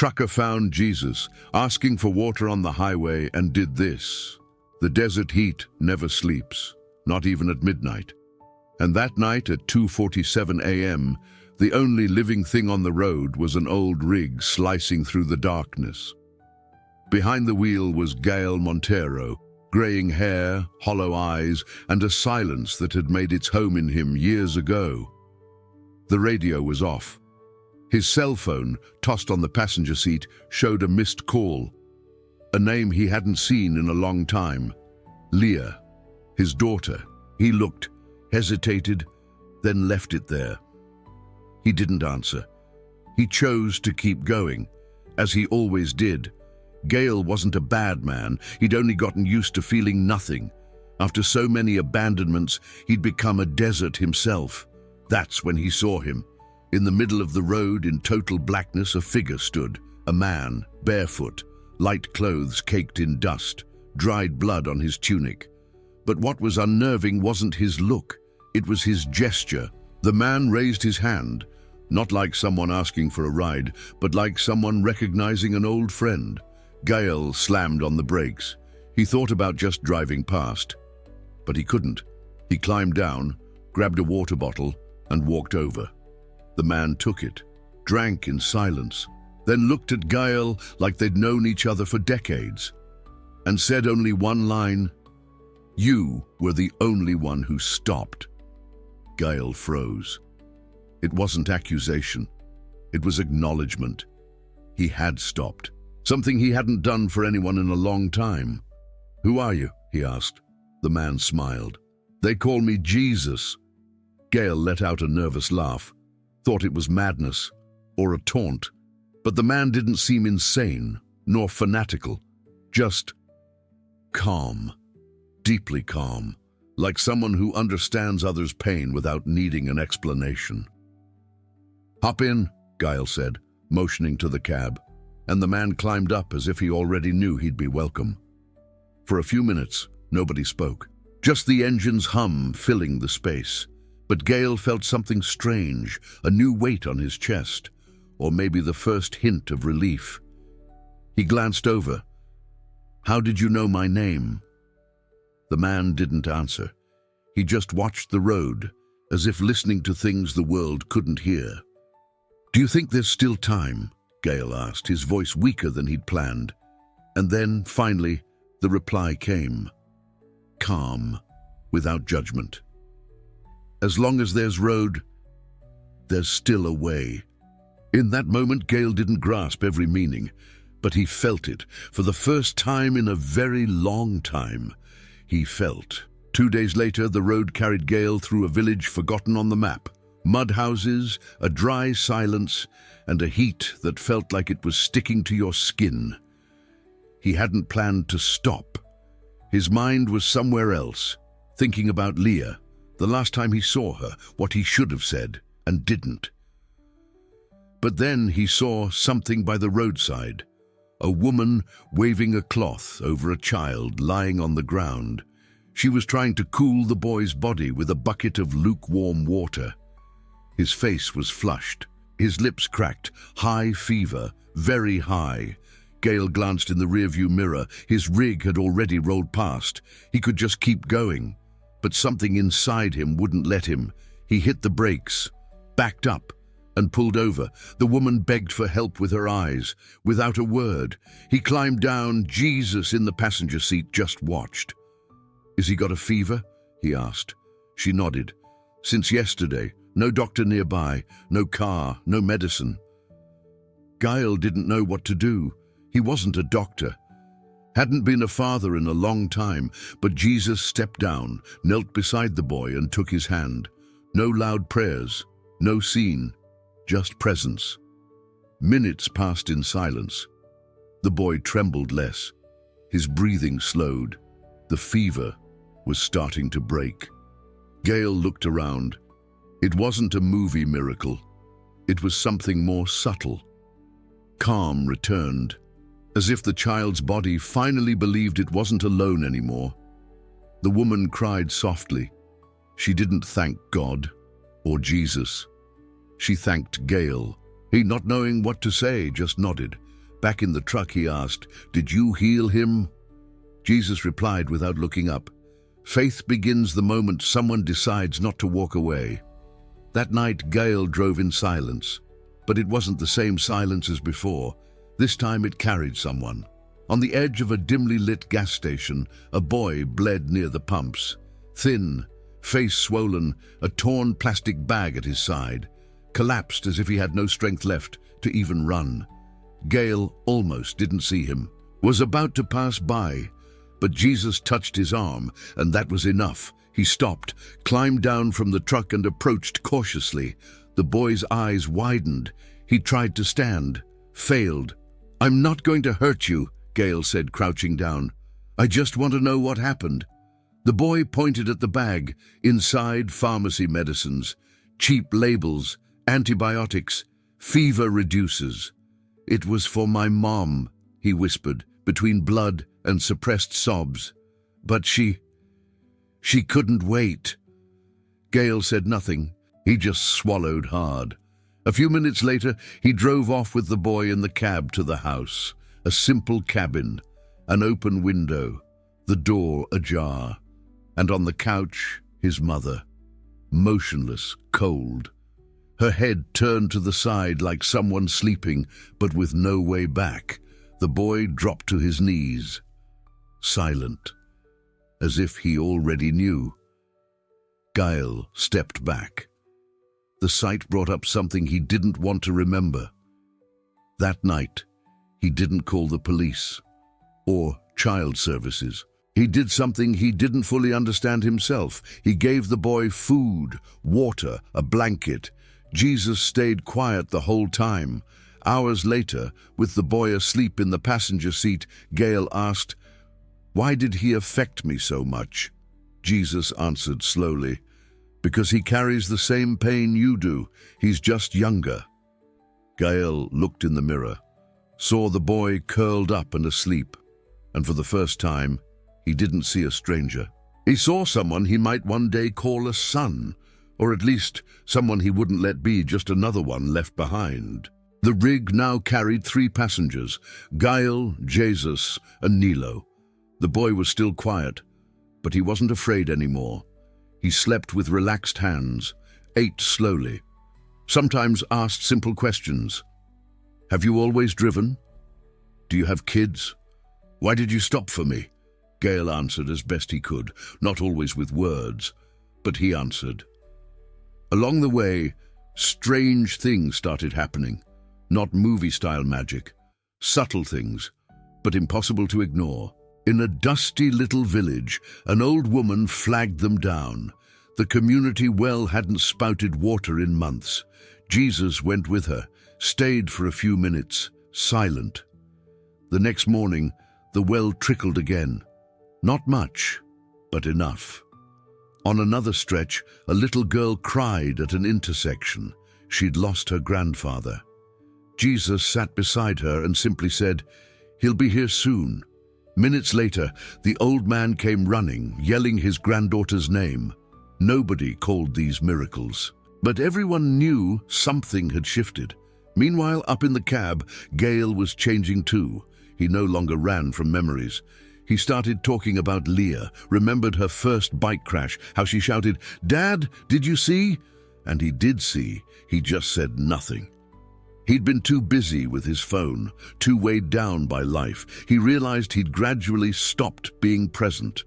trucker found Jesus, asking for water on the highway, and did this. The desert heat never sleeps, not even at midnight. And that night at 2:47 a.m., the only living thing on the road was an old rig slicing through the darkness. Behind the wheel was Gael Montero, graying hair, hollow eyes, and a silence that had made its home in him years ago. The radio was off. His cell phone, tossed on the passenger seat, showed a missed call. A name he hadn't seen in a long time. Leah, his daughter. He looked, hesitated, then left it there. He didn't answer. He chose to keep going, as he always did. Gael wasn't a bad man. He'd only gotten used to feeling nothing. After so many abandonments, he'd become a desert himself. That's when he saw him. In the middle of the road, in total blackness, a figure stood. A man, barefoot, light clothes caked in dust, dried blood on his tunic. But what was unnerving wasn't his look. It was his gesture. The man raised his hand, not like someone asking for a ride, but like someone recognizing an old friend. Gael slammed on the brakes. He thought about just driving past, but he couldn't. He climbed down, grabbed a water bottle, and walked over. The man took it, drank in silence, then looked at Gael like they'd known each other for decades, and said only one line, "You were the only one who stopped." Gael froze. It wasn't accusation. It was acknowledgement. He had stopped. Something he hadn't done for anyone in a long time. "Who are you?" he asked. The man smiled. "They call me Jesus." Gael let out a nervous laugh, thought it was madness or a taunt. But the man didn't seem insane, nor fanatical, just calm, deeply calm, like someone who understands others' pain without needing an explanation. "Hop in," Gael said, motioning to the cab, and the man climbed up as if he already knew he'd be welcome. For a few minutes, nobody spoke, just the engine's hum filling the space. But Gael felt something strange, a new weight on his chest, or maybe the first hint of relief. He glanced over. "How did you know my name?" The man didn't answer. He just watched the road, as if listening to things the world couldn't hear. "Do you think there's still time?" Gael asked, his voice weaker than he'd planned. And then, finally, the reply came. Calm, without judgment. "As long as there's road, there's still a way." In that moment, Gael didn't grasp every meaning, but he felt it. For the first time in a very long time, he felt. 2 days later, the road carried Gael through a village forgotten on the map. Mud houses, a dry silence, and a heat that felt like it was sticking to your skin. He hadn't planned to stop. His mind was somewhere else, thinking about Leah, the last time he saw her, what he should have said, and didn't. But then he saw something by the roadside, a woman waving a cloth over a child lying on the ground. She was trying to cool the boy's body with a bucket of lukewarm water. His face was flushed, his lips cracked, high fever, very high. Gael glanced in the rearview mirror. His rig had already rolled past. He could just keep going. But something inside him wouldn't let him. He hit the brakes, backed up, and pulled over. The woman begged for help with her eyes, without a word. He climbed down. Jesus in the passenger seat just watched. "Is he got a fever?" he asked. She nodded. "Since yesterday. No doctor nearby, no car, no medicine." Gael didn't know what to do. He wasn't a doctor. Hadn't been a father in a long time, but Jesus stepped down, knelt beside the boy and took his hand. No loud prayers, no scene, just presence. Minutes passed in silence. The boy trembled less. His breathing slowed. The fever was starting to break. Gael looked around. It wasn't a movie miracle. It was something more subtle. Calm returned, as if the child's body finally believed it wasn't alone anymore. The woman cried softly. She didn't thank God or Jesus. She thanked Gael, He, not knowing what to say, just nodded. Back in the truck, he asked, "Did you heal him?" Jesus replied without looking up, "Faith begins the moment someone decides not to walk away." That night, Gail drove in silence, but it wasn't the same silence as before. This time it carried someone. On the edge of a dimly lit gas station, a boy bled near the pumps. Thin, face swollen, a torn plastic bag at his side. Collapsed as if he had no strength left to even run. Gail almost didn't see him. Was about to pass by, but Jesus touched his arm, and that was enough. He stopped, climbed down from the truck and approached cautiously. The boy's eyes widened. He tried to stand, failed. "I'm not going to hurt you," Gail said, crouching down. "I just want to know what happened." The boy pointed at the bag. Inside, pharmacy medicines, cheap labels, antibiotics, fever reducers. "It was for my mom," he whispered, between blood and suppressed sobs. "But she couldn't wait." Gail said nothing. He just swallowed hard. A few minutes later, he drove off with the boy in the cab to the house. A simple cabin, an open window, the door ajar. And on the couch, his mother, motionless, cold. Her head turned to the side like someone sleeping, but with no way back. The boy dropped to his knees, silent, as if he already knew. Gael stepped back. The sight brought up something he didn't want to remember. That night, he didn't call the police or child services. He did something he didn't fully understand himself. He gave the boy food, water, a blanket. Jesus stayed quiet the whole time. Hours later, with the boy asleep in the passenger seat, Gail asked, "Why did he affect me so much?" Jesus answered slowly, "Because he carries the same pain you do. He's just younger." Gael looked in the mirror, saw the boy curled up and asleep, and for the first time, he didn't see a stranger. He saw someone he might one day call a son, or at least someone he wouldn't let be just another one left behind. The rig now carried 3 passengers, Gael, Jesus, and Nilo. The boy was still quiet, but he wasn't afraid anymore. He slept with relaxed hands, ate slowly, sometimes asked simple questions. "Have you always driven? Do you have kids? Why did you stop for me?" Gael answered as best he could, not always with words, but he answered. Along the way, strange things started happening. Not movie-style magic, subtle things, but impossible to ignore. In a dusty little village, an old woman flagged them down. The community well hadn't spouted water in months. Jesus went with her, stayed for a few minutes, silent. The next morning, the well trickled again. Not much, but enough. On another stretch, a little girl cried at an intersection. She'd lost her grandfather. Jesus sat beside her and simply said, "He'll be here soon." Minutes later, the old man came running, yelling his granddaughter's name. Nobody called these miracles, but everyone knew something had shifted. Meanwhile, up in the cab, Gael was changing too. He no longer ran from memories. He started talking about Leah, remembered her first bike crash, how she shouted, "Dad, did you see?" And he did see, he just said nothing. He'd been too busy with his phone, too weighed down by life. He realized he'd gradually stopped being present,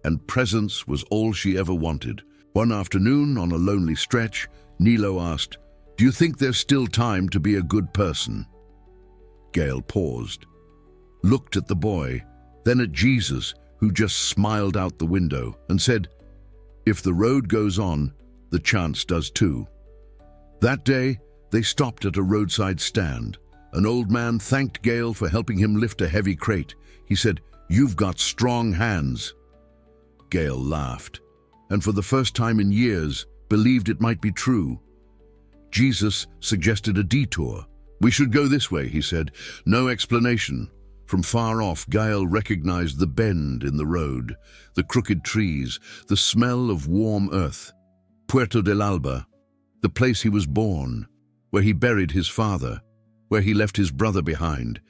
and presence was all she ever wanted. One afternoon, on a lonely stretch, Nilo asked, "Do you think there's still time to be a good person?" Gael paused, looked at the boy, then at Jesus, who just smiled out the window, and said, "If the road goes on, the chance does too." That day, they stopped at a roadside stand. An old man thanked Gael for helping him lift a heavy crate. He said, "You've got strong hands." Gael laughed, and for the first time in years, believed it might be true. Jesus suggested a detour. "We should go this way," he said. No explanation. From far off, Gael recognized the bend in the road, the crooked trees, the smell of warm earth. Puerto del Alba, the place he was born. where he buried his father, where he left his brother behind.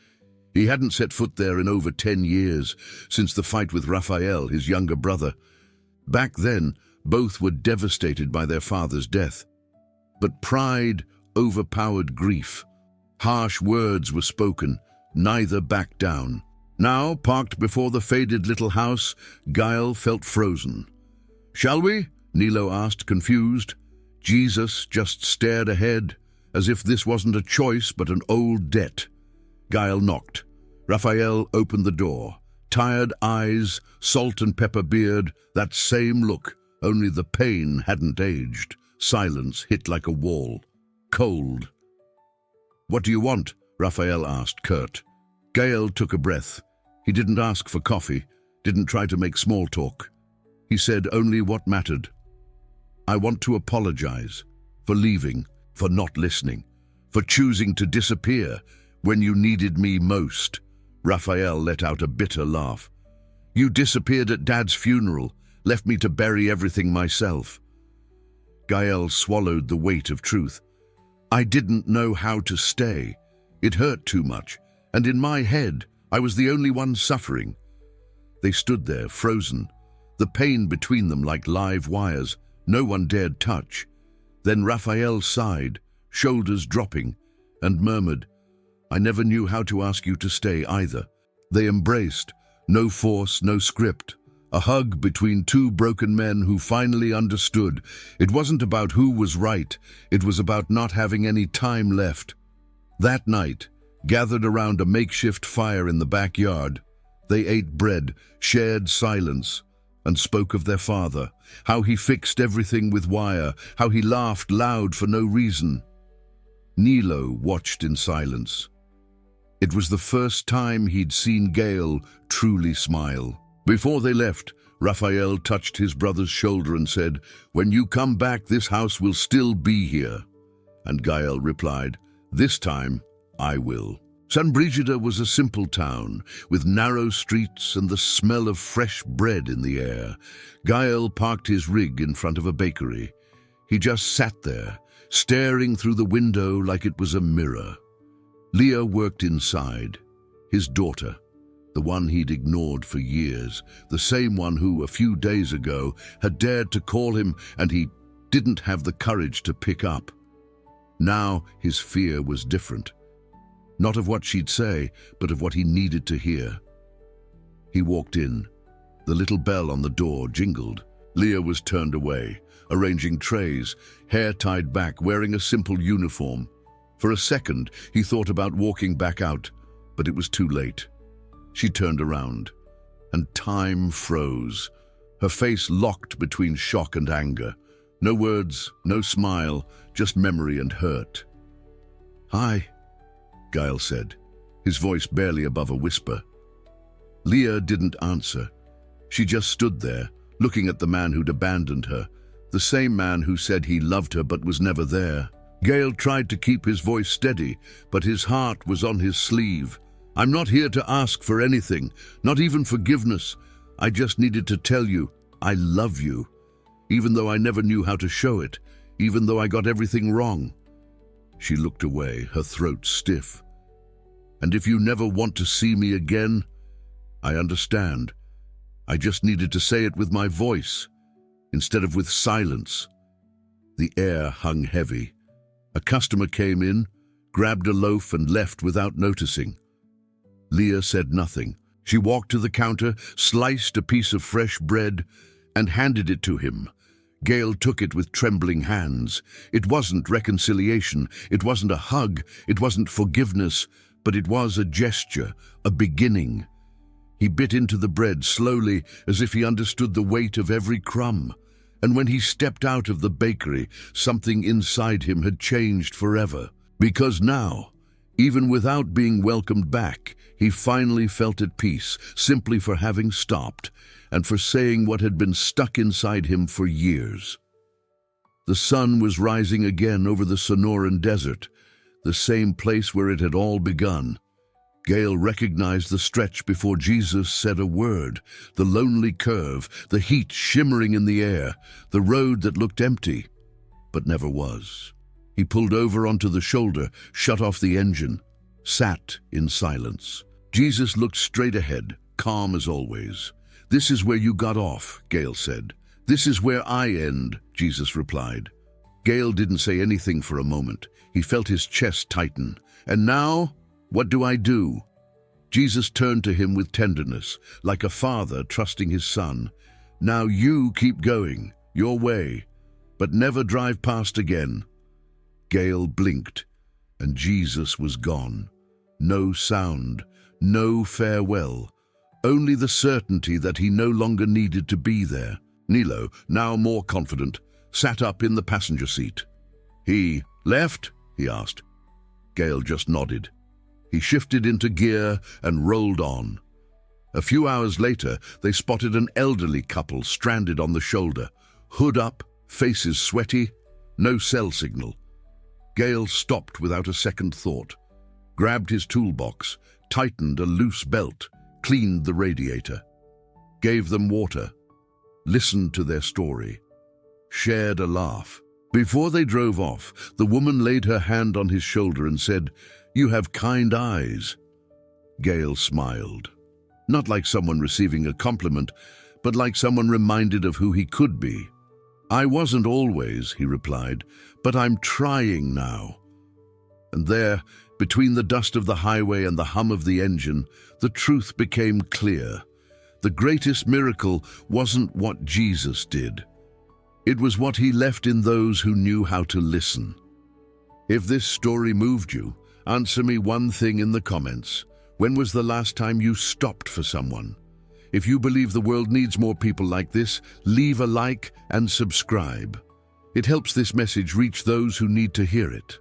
He hadn't set foot there in over 10 years, since the fight with Raphael, his younger brother. Back then, both were devastated by their father's death. But pride overpowered grief. Harsh words were spoken, neither backed down. Now, parked before the faded little house, Gael felt frozen. "Shall we?" Nilo asked, confused. Jesus just stared ahead, as if this wasn't a choice but an old debt. Gael knocked. Raphael opened the door. Tired eyes, salt and pepper beard, that same look, only the pain hadn't aged. Silence hit like a wall. Cold. "What do you want?" Raphael asked, curt. Gael took a breath. He didn't ask for coffee, didn't try to make small talk. He said only what mattered. "I want to apologize for leaving, for not listening, for choosing to disappear when you needed me most." Raphael let out a bitter laugh. "You disappeared at Dad's funeral, left me to bury everything myself." Gael swallowed the weight of truth. "I didn't know how to stay. It hurt too much, and in my head, I was the only one suffering." They stood there, frozen, the pain between them like live wires. No one dared touch. Then Raphael sighed, shoulders dropping, and murmured, "I never knew how to ask you to stay either." They embraced, no force, no script. A hug between two broken men who finally understood. It wasn't about who was right, it was about not having any time left. That night, gathered around a makeshift fire in the backyard, they ate bread, shared silence, and spoke of their father, how he fixed everything with wire, how he laughed loud for no reason. Nilo watched in silence. It was the first time he'd seen Gael truly smile. Before they left, Raphael touched his brother's shoulder and said, "When you come back, this house will still be here." And Gael replied, "This time, I will." San Brigida was a simple town, with narrow streets and the smell of fresh bread in the air. Gael parked his rig in front of a bakery. He just sat there, staring through the window like it was a mirror. Leah worked inside, his daughter, the one he'd ignored for years, the same one who, a few days ago, had dared to call him and he didn't have the courage to pick up. Now his fear was different. Not of what she'd say, but of what he needed to hear. He walked in. The little bell on the door jingled. Leah was turned away, arranging trays, hair tied back, wearing a simple uniform. For a second, he thought about walking back out, but it was too late. She turned around, and time froze. Her face locked between shock and anger. No words, no smile, just memory and hurt. "Hi," Gael said, his voice barely above a whisper. Leah didn't answer. She just stood there, looking at the man who'd abandoned her, the same man who said he loved her but was never there. Gael tried to keep his voice steady, but his heart was on his sleeve. "I'm not here to ask for anything, not even forgiveness. I just needed to tell you, I love you, even though I never knew how to show it, even though I got everything wrong." She looked away, her throat stiff. "And if you never want to see me again, I understand. I just needed to say it with my voice, instead of with silence." The air hung heavy. A customer came in, grabbed a loaf and left without noticing. Leah said nothing. She walked to the counter, sliced a piece of fresh bread, and handed it to him. Gael took it with trembling hands. It wasn't reconciliation, it wasn't a hug, it wasn't forgiveness, but it was a gesture, a beginning. He bit into the bread slowly, as if he understood the weight of every crumb. And when he stepped out of the bakery, something inside him had changed forever. Because now, even without being welcomed back, he finally felt at peace, simply for having stopped, and for saying what had been stuck inside him for years. The sun was rising again over the Sonoran Desert, the same place where it had all begun. Gael recognized the stretch before Jesus said a word, the lonely curve, the heat shimmering in the air, the road that looked empty, but never was. He pulled over onto the shoulder, shut off the engine, sat in silence. Jesus looked straight ahead, calm as always. "This is where you got off," Gale said. "This is where I end," Jesus replied. Gale didn't say anything for a moment. He felt his chest tighten. "And now, what do I do?" Jesus turned to him with tenderness, like a father trusting his son. "Now you keep going, your way, but never drive past again." Gale blinked, and Jesus was gone. No sound, no farewell, only the certainty that he no longer needed to be there. Nilo, now more confident, sat up in the passenger seat. "He left?" he asked. Gale just nodded. He shifted into gear and rolled on. A few hours later, they spotted an elderly couple stranded on the shoulder, hood up, faces sweaty, no cell signal. Gale stopped without a second thought, grabbed his toolbox, tightened a loose belt, cleaned the radiator, gave them water, listened to their story, shared a laugh. Before they drove off, the woman laid her hand on his shoulder and said, "You have kind eyes." Gale smiled, not like someone receiving a compliment, but like someone reminded of who he could be. "I wasn't always," he replied, "but I'm trying now." And there, between the dust of the highway and the hum of the engine, the truth became clear. The greatest miracle wasn't what Jesus did. It was what he left in those who knew how to listen. If this story moved you, answer me one thing in the comments. When was the last time you stopped for someone? If you believe the world needs more people like this, leave a like and subscribe. It helps this message reach those who need to hear it.